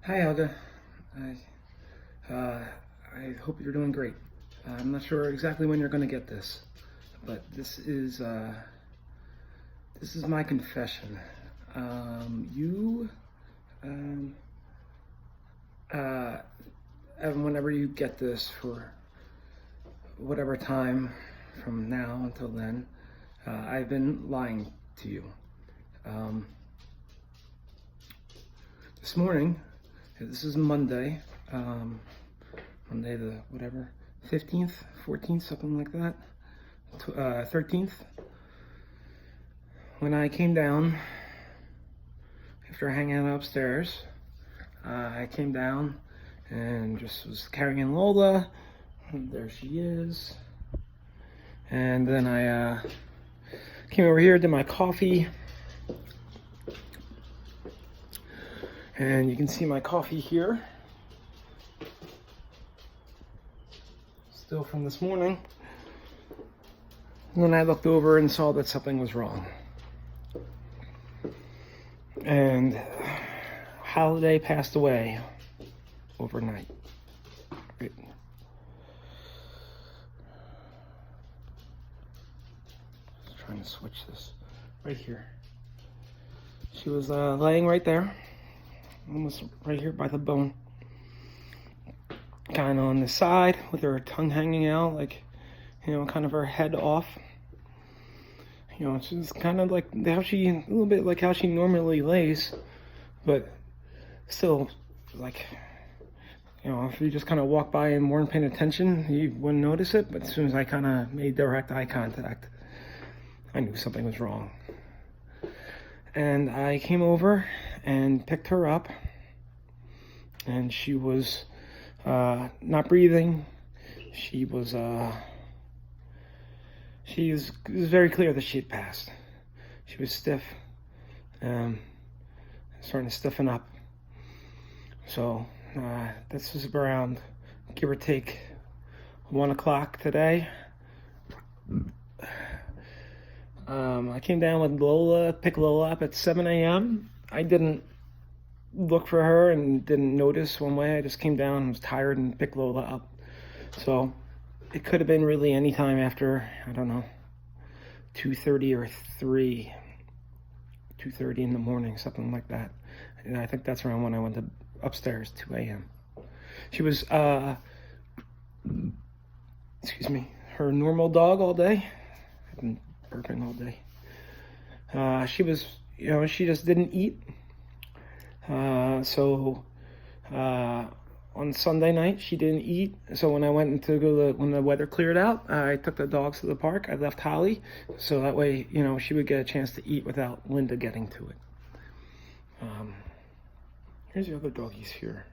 Hi, Helga. I hope you're doing great. I'm not sure exactly when you're going to get this, but this is my confession. You, um, uh, and whenever you get this, for whatever time from now until then, I've been lying to you. Um, this morning, this is Monday. Monday the whatever, 15th, 14th, something like that, 13th. When I came down after hanging out upstairs, I came down and just was carrying Lola. And there she is. And then I came over here, did my coffee. And you can see my coffee here. Still from this morning. And then I looked over and saw that something was wrong. And Holiday passed away overnight. Right. Just trying to switch this right here. She was laying right there, almost right here by the bone, kind of on the side with her tongue hanging out, like, kind of her head off. She's kind of like a little bit like how she normally lays, but still, like, if you just kind of walk by and weren't paying attention, you wouldn't notice it. But as soon as I kind of made direct eye contact, I knew something was wrong. And I came over and picked her up, and she was not breathing. It was very clear that she had passed. She was stiff, starting to stiffen up. So this was around, give or take, 1 o'clock today. I came down with Lola, pick Lola up at 7 a.m. I didn't look for her and didn't notice one way. I just came down, was tired, and picked Lola up. So it could have been really any time after, I don't know, 2:30 or 2:30 in the morning, something like that. And I think that's around when I went upstairs, 2 a.m. She was, her normal dog all day. I've been burping all day. She was, she just didn't eat. So on Sunday night, she didn't eat. So when I went when the weather cleared out, I took the dogs to the park. I left Holly, so that way, she would get a chance to eat without Linda getting to it. Here's the other doggies here.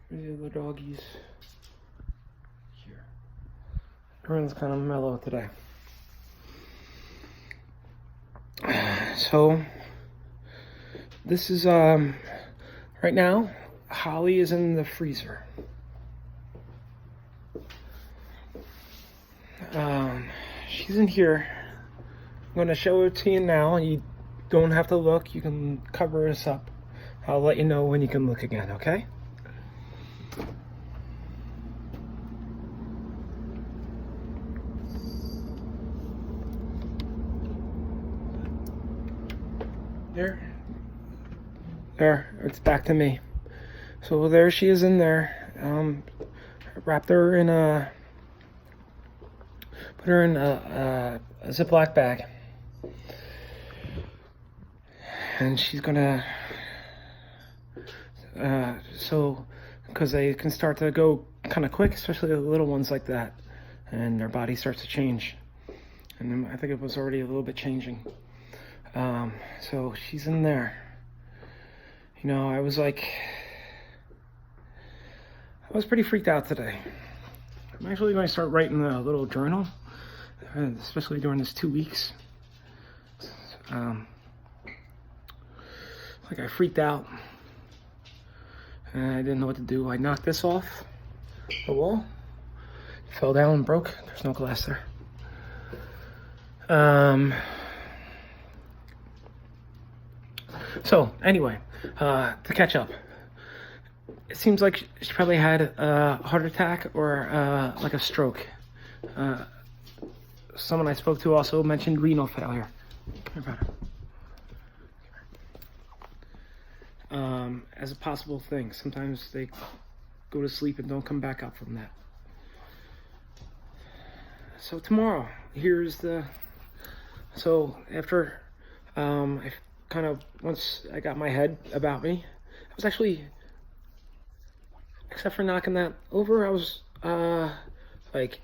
Here's the other doggies here. Everyone's kind of mellow today. So this is right now, Holly is in the freezer. She's in here. I'm going to show it to you now. You don't have to look. You can cover us up. I'll let you know when you can look again, okay? There, it's back to me. So there she is in there. Wrapped her in put her in a Ziploc bag. And she's gonna, because they can start to go kind of quick, especially the little ones like that. And their body starts to change. And I think it was already a little bit changing. So she's in there. I was pretty freaked out today. I'm actually going to start writing a little journal, especially during this 2 weeks. I freaked out, and I didn't know what to do. I knocked this off the wall, fell down and broke. There's no glass there. So anyway, to catch up, it seems like she probably had a heart attack or like a stroke. Someone I spoke to also mentioned renal failure. Come here, brother. As a possible thing. Sometimes they go to sleep and don't come back up from that. So tomorrow, so after I kind of, once I got my head about me, I was actually, except for knocking that over, I was like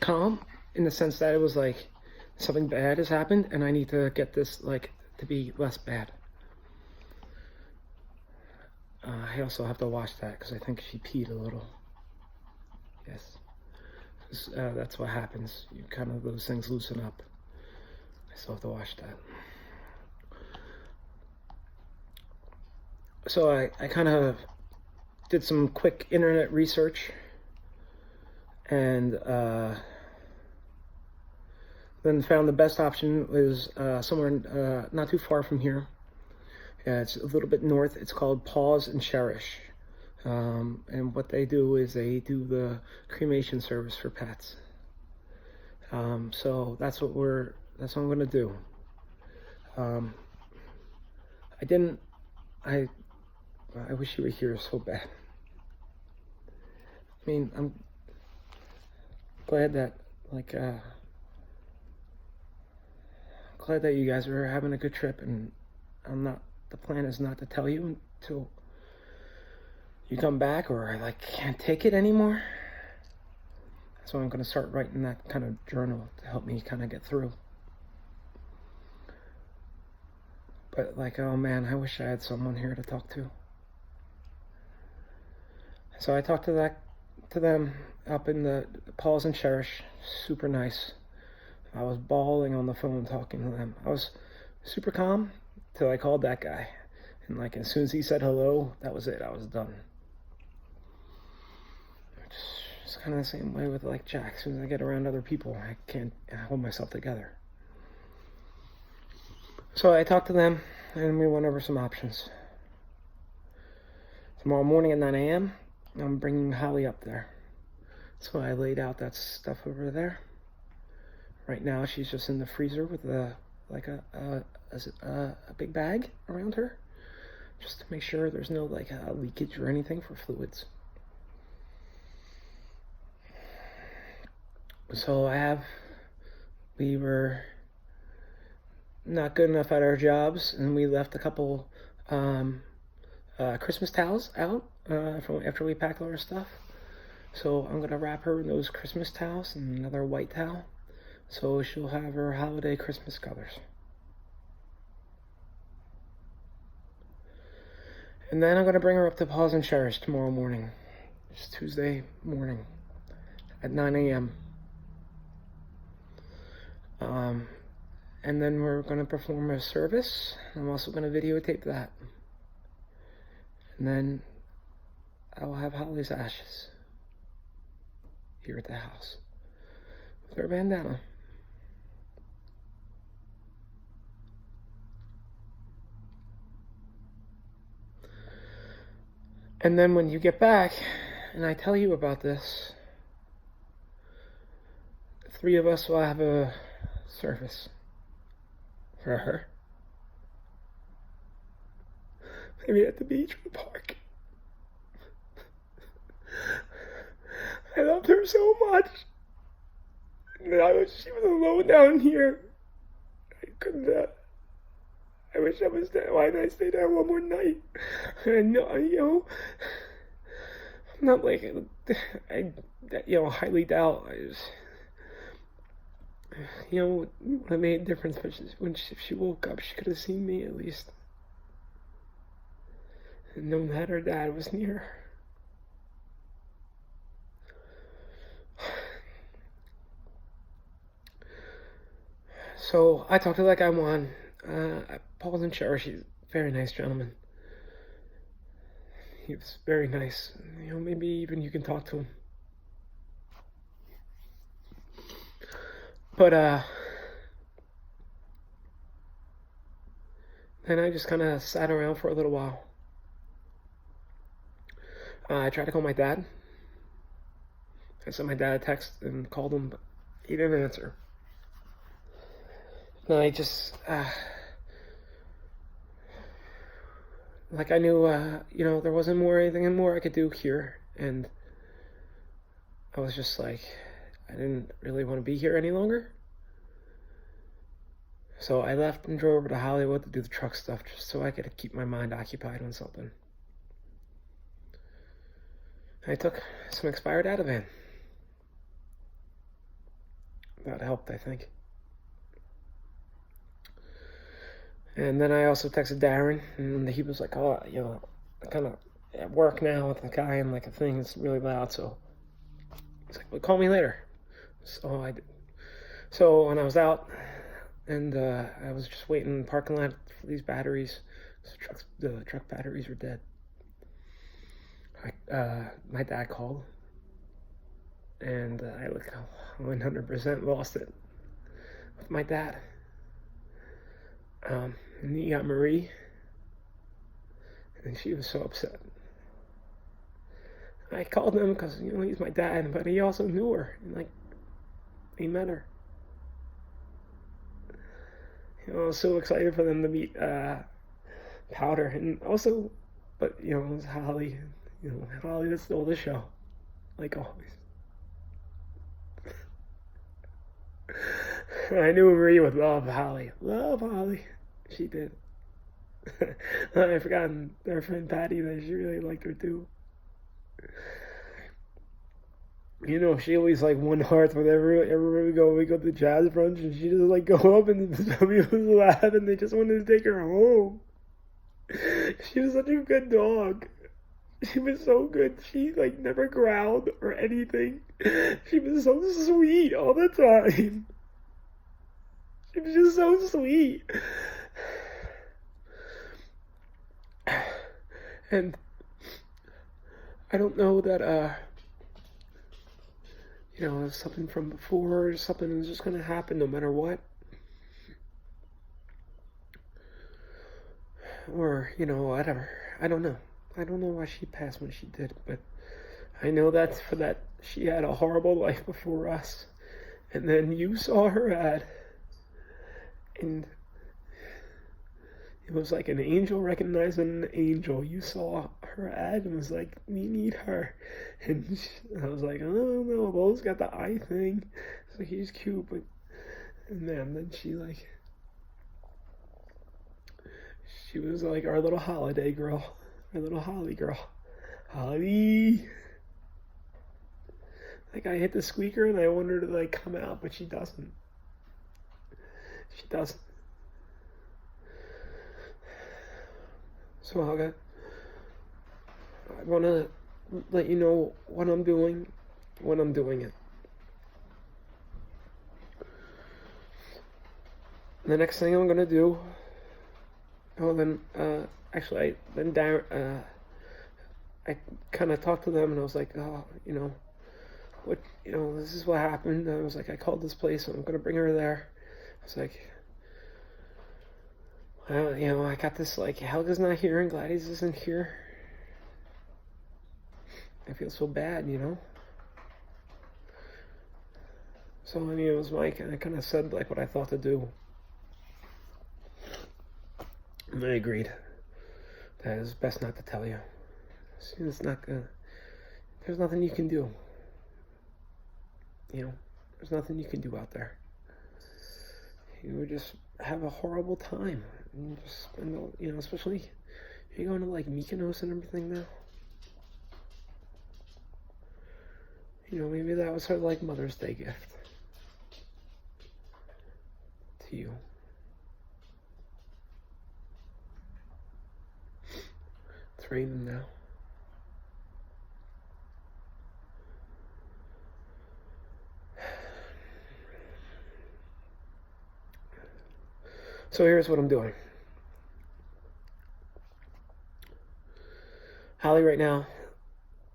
calm in the sense that it was like something bad has happened and I need to get this like to be less bad. I also have to wash that because I think she peed a little. Yes. That's what happens. You kind of, those things loosen up. I still have to wash that. So I kind of did some quick internet research and then found the best option was somewhere not too far from here. Yeah, it's a little bit north. It's called Paws and Cherish. And what they do is they do the cremation service for pets. So that's what I'm gonna do. I wish you were here so bad. I mean, I'm glad that glad that you guys are having a good trip, and the plan is not to tell you until you come back or I can't take it anymore. So I'm going to start writing that kind of journal to help me kind of get through. But oh man, I wish I had someone here to talk to. So I talked to them up in the Paws and Cherish. Super nice. I was bawling on the phone talking to them. I was super calm till I called that guy. And as soon as he said hello, that was it. I was done. It's kind of the same way with Jack. As soon as I get around other people, I can't hold myself together. So I talked to them and we went over some options. Tomorrow morning at 9 a.m., I'm bringing Holly up there. So I laid out that stuff over there. Right now she's just in the freezer with a big bag around her, just to make sure there's no leakage or anything for fluids. So we were not good enough at our jobs, and we left a couple Christmas towels out from after we packed all our stuff. So I'm gonna wrap her in those Christmas towels and another white towel, so she'll have her holiday Christmas colors. And then I'm gonna bring her up to Paws and Cherish tomorrow morning. It's Tuesday morning at 9 a.m. And then we're going to perform a service. I'm also going to videotape that. And then I will have Holly's ashes here at the house with her bandana. And then when you get back and I tell you about this, the three of us will have a service for her. Maybe at the beach or the park. I loved her so much. And she was alone down here. I couldn't, I wish I was there. Why didn't I stay there one more night? And, I'm not I highly doubt. What made a difference if she woke up, she could have seen me at least. And known that her dad was near. So I talked to that guy Juan, Paws and Cherish. He's a very nice gentleman. He was very nice. Maybe even you can talk to him. But Then I just kind of sat around for a little while. I tried to call my dad. I sent my dad a text and called him, but he didn't answer. And I just, like I knew, there wasn't anything more I could do here. And I was just like, I didn't really want to be here any longer. So I left and drove over to Hollywood to do the truck stuff just so I could keep my mind occupied on something. I took some expired Ativan. That helped, I think. And then I also texted Darren, and he was like, oh, I'm kind of at work now with the guy and like a thing that's really loud, so he's like, well, call me later. So I did. So when I was out, and I was just waiting in the parking lot for these batteries, the truck batteries were dead. My dad called, and I 100% lost it with my dad. And he got Marie, and she was so upset. I called him because he's my dad, but he also knew her, and he met her. I was so excited for them to meet Powder, and also, but it was Holly. Holly that stole the show, like always. I knew Marie would love Holly. Love Holly. She did. I forgot their friend Patty that she really liked her too. She always one heart whenever we go to the jazz brunch, and she just go up and somebody was laughing and they just wanted to take her home. She was such a good dog. She was so good. She never growled or anything. She was so sweet all the time. She was just so sweet. And I don't know that something from before or something is just gonna happen no matter what. Or, whatever. I don't know. I don't know why she passed when she did, but I know that's for that she had a horrible life before us. And then you saw her ad, and it was like an angel recognizing an angel. You saw her ad and was like, we need her. And I was like, oh no, Lowe's got the eye thing. So he's cute, but and then she was like our little holiday girl. Our little Holly girl. Holly. I hit the squeaker and I want her to come out, but she doesn't. She doesn't. So I want to let you know what I'm doing when I'm doing it. The next thing I'm going to do, Darren, I kind of talked to them and I was like, this is what happened. I was like, I called this place and I'm going to bring her there. I was like, well, I got this, Helga's not here and Gladys isn't here. I feel so bad, So, it was Mike, and I kind of said, what I thought to do. And I agreed that it's best not to tell you. It's not gonna, there's nothing you can do. There's nothing you can do out there. You would just have a horrible time. And just spend, especially, you're going to Mykonos and everything now. Maybe that was her Mother's Day gift to you. It's raining now. So here's what I'm doing. Holly right now,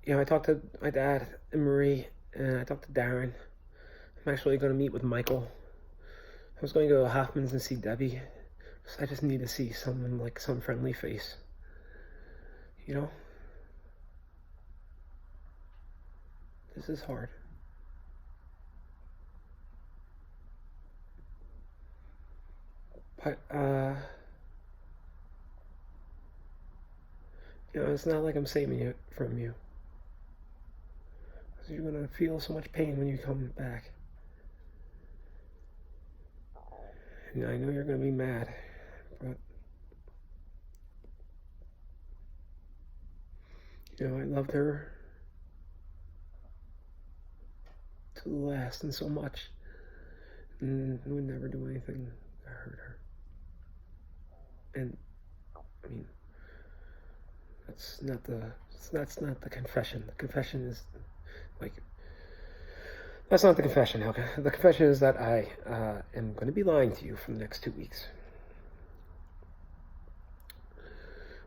I talked to my dad and Marie, and I talked to Darren. I'm actually going to meet with Michael. I was going to go to Hoffman's and see Debbie. I just need to see someone, like some friendly face, you know? This is hard. But, it's not like I'm saving it from you. Because you're going to feel so much pain when you come back. And I know you're going to be mad, but, I loved her to the last and so much. And I would never do anything to hurt her. And, I mean, that's not the confession. The confession is, like, that's not the confession, okay? The confession is that I am going to be lying to you for the next 2 weeks.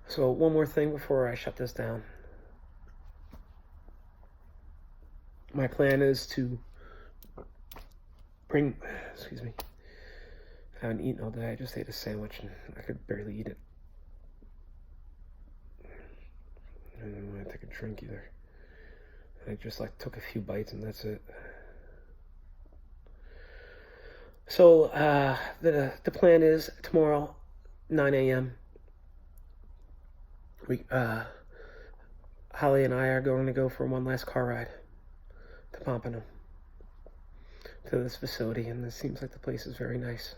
So one more thing before I shut this down. My plan is to I haven't eaten all day. I just ate a sandwich and I could barely eat it. I didn't want to take a drink either. I just took a few bites and that's it. So the plan is tomorrow, 9 a.m. Holly and I are going to go for one last car ride to Pompano, to this facility, and it seems like the place is very nice.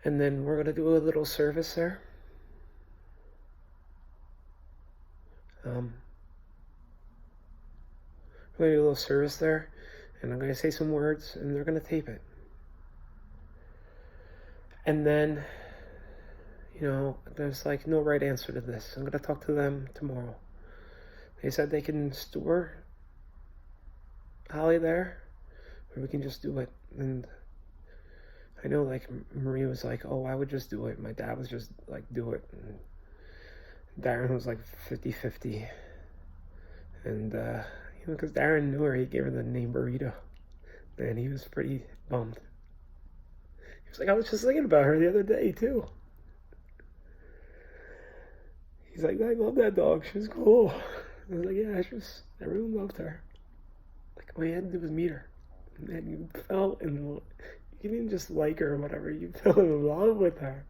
And then we're going to do a little service there. We're going to do a little service there, and I'm going to say some words, and they're going to tape it. And then, there's no right answer to this. I'm going to talk to them tomorrow. They said they can store Holly there, or we can just do it. And I know, Marie was like, oh, I would just do it. My dad was just do it. And Darren was 50-50. And, because Darren knew her, he gave her the name Burrito. And he was pretty bummed. He was like, I was just thinking about her the other day, too. He's like, I love that dog. She was cool. I was like, yeah, everyone loved her. All you had to do was meet her. And you fell in love. You didn't just like her or whatever. You fell in love with her.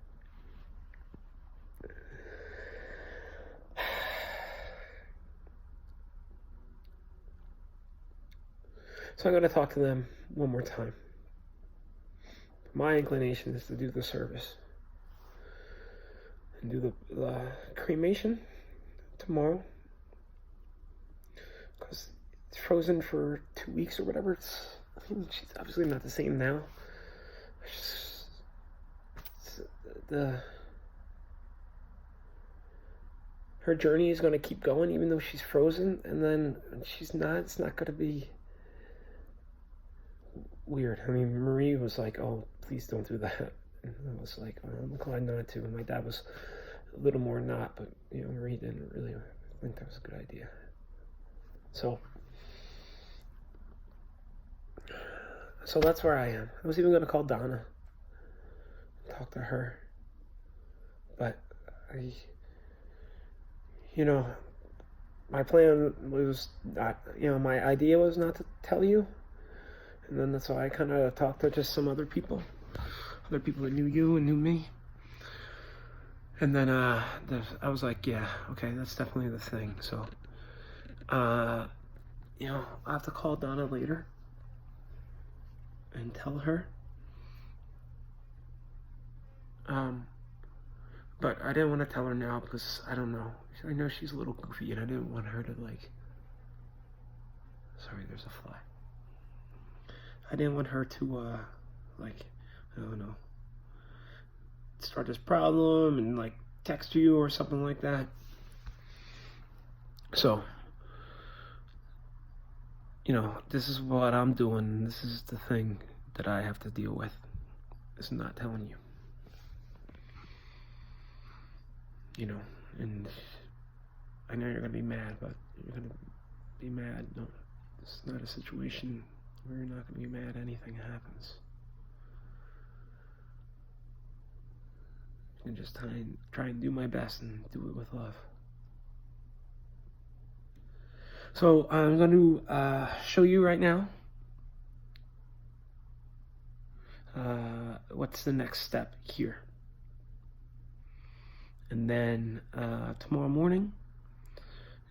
So I'm going to talk to them one more time. My inclination is to do the service. And do the cremation tomorrow. Because it's frozen for 2 weeks or whatever. She's obviously not the same now. Her journey is going to keep going even though she's frozen, and then she's not. It's not going to be weird. I mean, Marie was like, "Oh, please don't do that," and I was like, oh, "I'm glad not to." And my dad was a little more not, but Marie didn't really think that was a good idea. So that's where I am. I was even going to call Donna, talk to her, but my plan was not, my idea was not to tell you, and then that's why I kind of talked to just some other people that knew you and knew me, and then I was like, yeah, okay, that's definitely the thing. So I'll have to call Donna later and tell her. But I didn't want to tell her now because I don't know. I know she's a little goofy and I didn't want her to sorry, there's a fly. I didn't want her to I don't know, start this problem and text you or something like that. So, this is what I'm doing. This is the thing that I have to deal with. Is not telling you. And I know you're going to be mad, but you're going to be mad. No, it's not a situation where you're not going to be mad anything happens. and just try and do my best and do it with love. So I'm going to show you right now what's the next step here. And then tomorrow morning,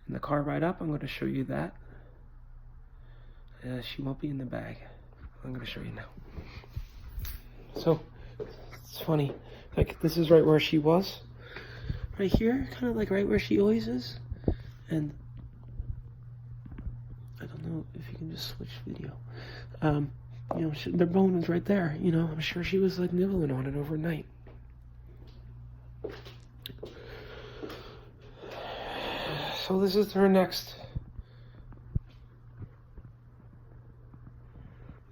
in the car ride up, I'm going to show you that. She won't be in the bag. I'm going to show you now. So, it's funny. Like, this is right where she was. Right here, kind of like right where she always is. And I don't know if you can just switch video. You know, the bone is right there. You know, I'm sure she was like nibbling on it overnight. So this is her next.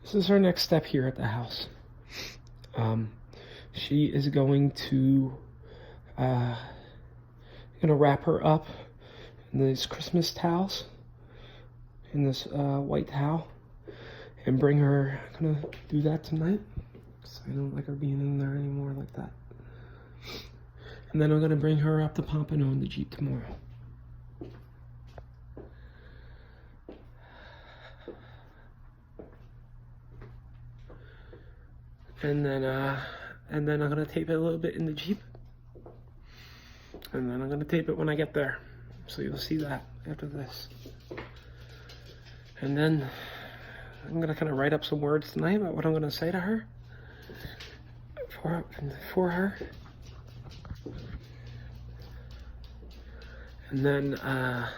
This is her next step here at the house. She is going to wrap her up in these Christmas towels, in this white towel, and bring her. I'm gonna do that tonight, because I don't like her being in there anymore like that. And then I'm gonna bring her up to Pompano in the Jeep tomorrow. And then I'm gonna tape it a little bit in the Jeep, and then I'm gonna tape it when I get there, so you'll see that after this. And then I'm gonna kind of write up some words tonight about what I'm gonna say to her for her. And then I'm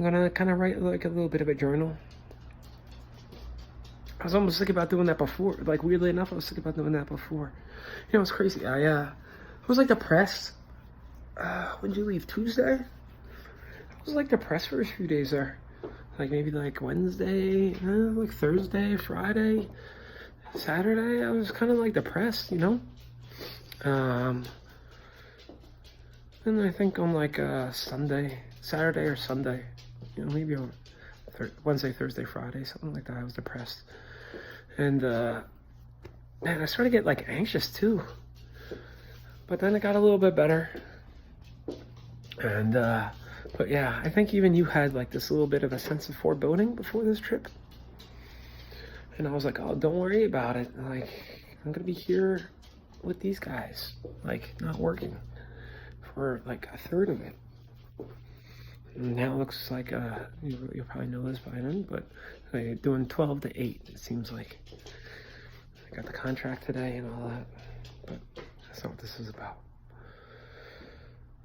gonna kind of write like a little bit of a journal. I was almost thinking about doing that before. Like, weirdly enough, I was thinking about doing that before. You know, it's crazy. I was like depressed. When did you leave? Tuesday? I was like depressed for a few days there. Like maybe like Wednesday, like Thursday, Friday, Saturday. I was kind of like depressed, you know. And I think on like Sunday, Saturday or Sunday, you know, maybe on Wednesday, Thursday, Friday, something like that, I was depressed. And man, I started to get like anxious too. But then it got a little bit better. And but yeah, I think even you had like this little bit of a sense of foreboding before this trip. And I was like, oh, don't worry about it. Like, I'm gonna be here with these guys, like not working for like a third of it. And now it looks like you'll probably know this by then, but doing 12 to 8. It seems like I got the contract today and all that, but that's not what this is about.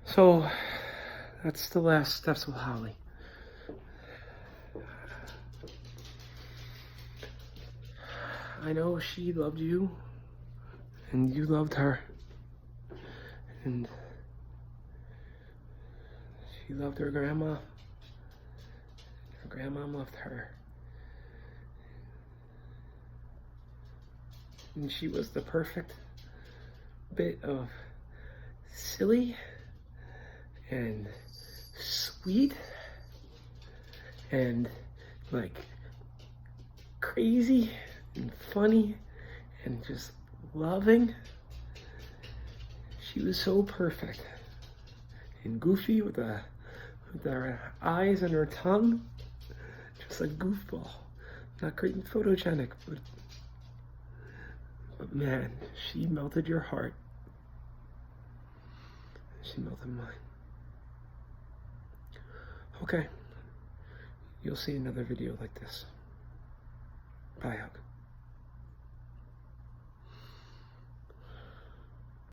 So that's the last steps with Holly. I know she loved you, and you loved her, and she loved her grandma. Her grandma loved her. And she was the perfect bit of silly and sweet and like crazy and funny and just loving. She was so perfect and goofy with her eyes and her tongue, just a goofball. Not great and photogenic, but man, she melted your heart. She melted mine. Okay, you'll see another video like this. Bye, hug.